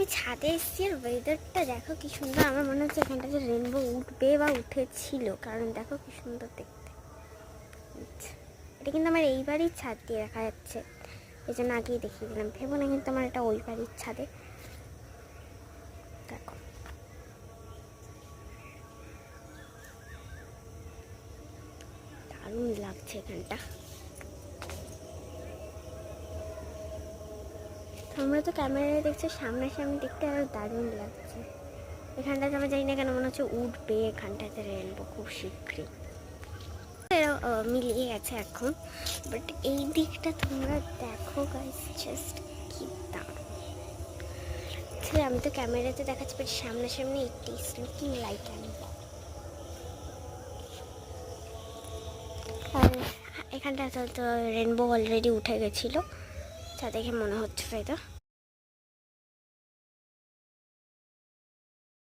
আমি ছাদে এসেছি আর ওয়েদারটা দেখো কি সুন্দর। আমার মনে হচ্ছে এখানটাতে রেনবো উঠবে বা উঠেছিল, কারণ দেখো কি সুন্দর দেখতে। এটা কিন্তু আমার এই বাড়ির ছাদ দিয়ে দেখা যাচ্ছে, এই জন্য আগেই দেখিয়ে দিলাম। ভেবো না কিন্তু আমার এটা ওই বাড়ির ছাদে। দেখো দারুণ লাগছে এখানটা। তোমরা তো ক্যামেরায় দেখছো, সামনাসামনি দেখতে আরো দারুণ লাগছে। এখানটাতে আমরা জানি না কেন মনে হচ্ছে উঠবে এখানটাতে রেনবো খুব শীঘ্রই। মিলিয়ে গেছে এখন, বাট এই দিকটা তোমরা দেখো গাইস, জাস্ট কি দারুণ। আমি তো ক্যামেরাতে দেখাচ্ছি, বাট সামনাসামনি it is looking like rainbow. আর এখানটা তো রেনবো অলরেডি উঠে গেছিলো, যা দেখে মনে হচ্ছে তাই তো।